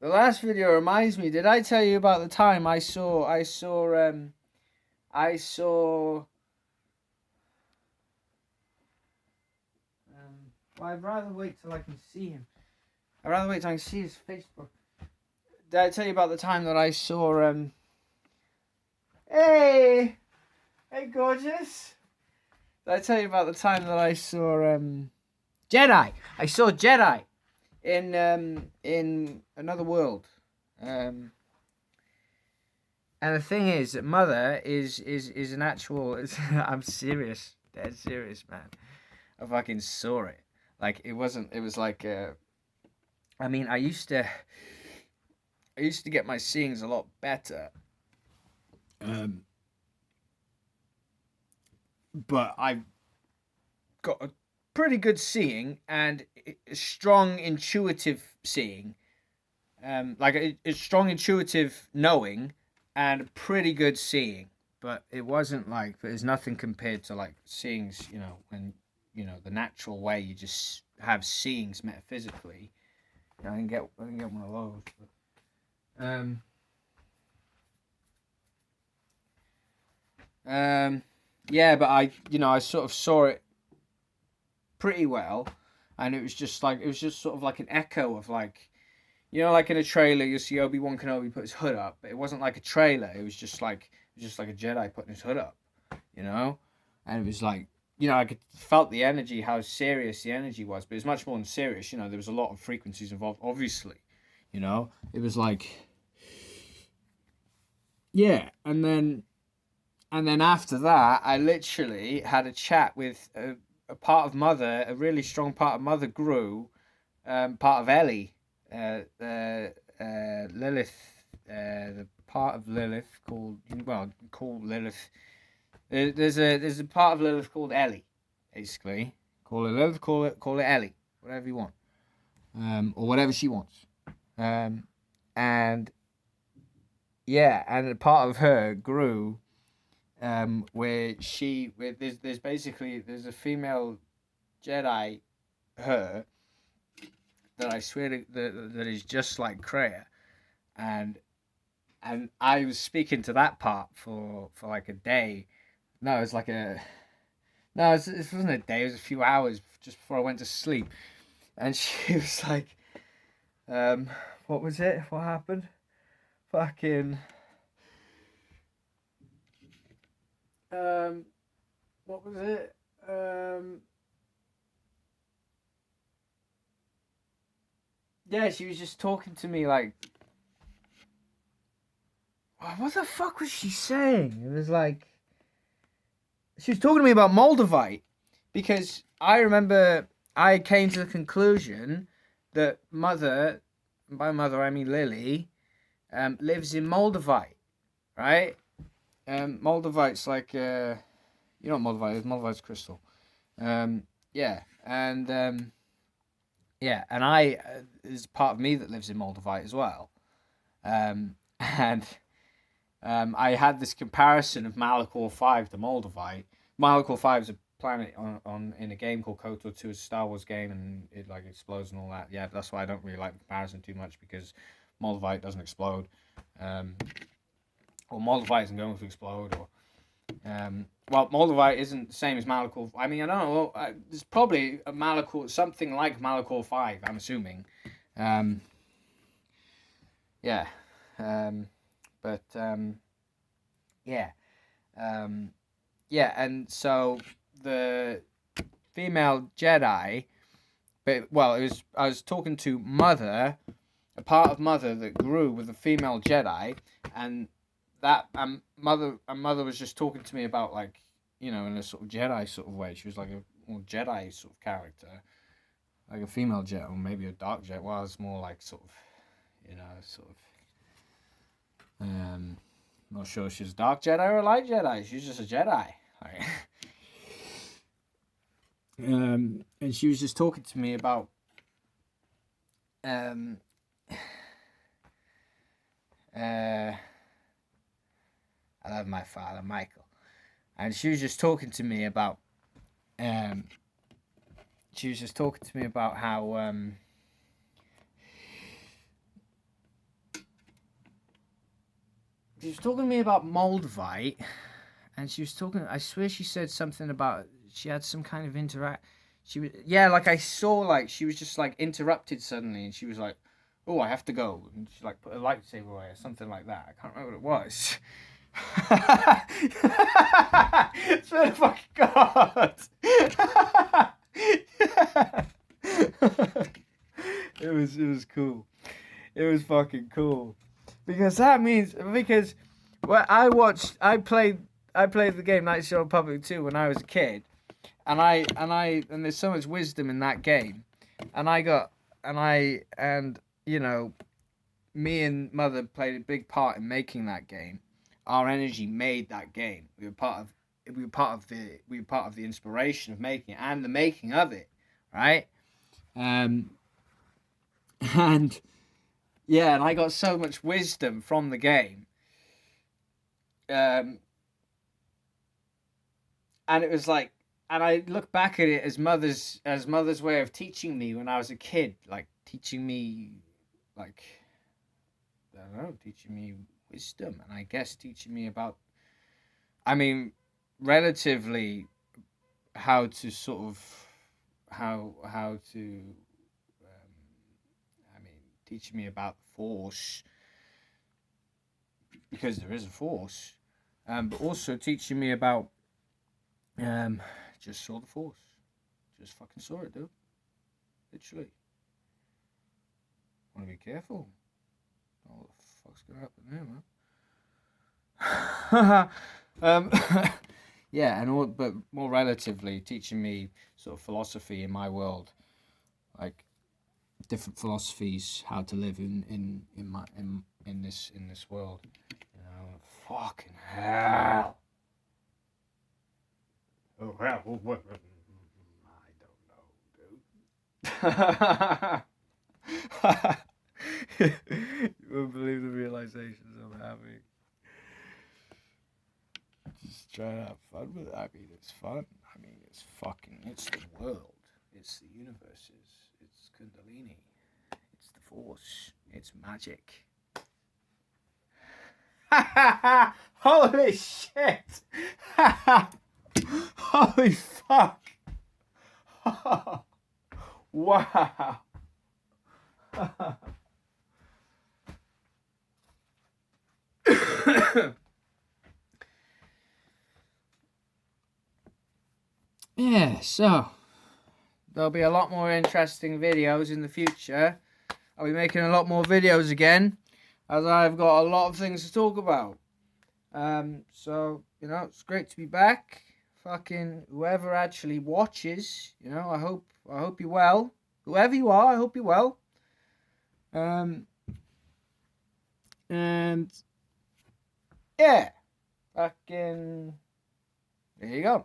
The last video reminds me. Did I tell you about the time I saw. Well, I'd rather wait till I can see him. I'd rather wait till I can see his Facebook. Did I tell you about the time that I saw Hey, hey, gorgeous. Did I tell you about the time that I saw Jedi? I saw Jedi in Another World. And the thing is that Mother is an actual. I'm serious, dead serious, man. I fucking saw it. Like it wasn't. It was like. I mean, I used to get my seeings a lot better. But I've got a pretty good seeing and a strong intuitive seeing. Like a strong intuitive knowing and pretty good seeing. But it wasn't like, there's nothing compared to like seeings, when, the natural way you just have seeings metaphysically. I can get one of those. But, yeah, but I sort of saw it pretty well, and it was just sort of like an echo of like, like in a trailer you see Obi-Wan Kenobi put his hood up, but it wasn't like a trailer. It was just like a Jedi putting his hood up, and it was like, I could felt the energy, how serious the energy was, but it was much more than serious. There was a lot of frequencies involved, obviously. It was like, yeah, and then after that, I literally had a chat with a part of Mother, a really strong part of Mother grew, part of Ellie, Lilith, the part of Lilith called Lilith. There's a part of Lilith called Ellie, basically. Call it Lilith, call it Ellie, whatever you want, or whatever she wants, and yeah, and a part of her grew. Where there's basically a female Jedi, her, that I swear that is just like Kreia, and I was speaking to that part for like a day. No, it was like it wasn't a day. It was a few hours just before I went to sleep, and she was like, what was it? What happened? Fucking. What was it? Yeah, she was just talking to me like, what the fuck was she saying? It was like, she was talking to me about Moldavite, because I remember I came to the conclusion that Mother, and by Mother I mean Lily, lives in Moldavite, right? Moldavite's like, you know what Moldavite is? Moldavite's crystal. Yeah, and yeah, and I there's part of me that lives in Moldavite as well, and I had this comparison of Malachor 5 to Moldavite. Malachor 5 is a planet on in a game called KOTOR 2, a Star Wars game, and it like explodes and all that. Yeah, that's why I don't really like the comparison too much, because Moldavite doesn't explode, or Moldavite isn't going to explode, or well, Moldavite isn't the same as Malachor. I mean, I don't know. There's probably a Malachor, something like Malachor 5. I'm assuming. Yeah. But yeah, yeah, and so the female Jedi, but well, I was talking to Mother, a part of Mother that grew with a female Jedi, and that mother was just talking to me about, like, in a sort of Jedi sort of way. She was like a more Jedi sort of character, like a female Jedi, or maybe a dark Jedi. Well, it's more like sort of, sort of. Not sure if she's a dark Jedi or a light Jedi. She's just a Jedi. Like, and she was just talking to me about I love my father, Michael. And she was just talking to me about how she was talking to me about Moldavite, and she was talking. I swear she said something about she had some kind of interact. She was like I saw like she was just like interrupted suddenly, and she was like, "Oh, I have to go," and she like put a lightsaber away or something like that. I can't remember what it was. Swear to fucking God. It was cool. It was fucking cool. Because that means well, I played the game Knights of the Republic 2 when I was a kid, and there's so much wisdom in that game, and you know, me and Mother played a big part in making that game. Our energy made that game. We were part of the inspiration of making it and the making of it, right? And yeah, and I got so much wisdom from the game. And it was like, and I look back at it as mother's way of teaching me when I was a kid, like teaching me, like, I don't know, teaching me wisdom, and I guess teaching me about, I mean, relatively how to sort of how to, I mean, teaching me about the Force, because there is a Force, but also teaching me about, just saw the Force, just fucking saw it, dude, literally. Want to be careful. Oh, what the fuck's gonna happen there, man? Yeah, but more relatively, teaching me sort of philosophy in my world, like different philosophies, how to live in this world. You know, fucking hell. Oh hell, I don't know, dude. You won't believe the realizations I'm having. Just trying to have fun with it. I mean, it's fun. I mean, it's the world. It's the universe. It's Kundalini. It's the Force. It's magic. Holy shit! Holy fuck! Wow! Yeah, so there'll be a lot more interesting videos in the future. I'll be making a lot more videos again, as I've got a lot of things to talk about. So, you know, it's great to be back. Fucking whoever actually watches, you know, I hope you're well. Whoever you are, I hope you're well. And yeah, fucking there you go.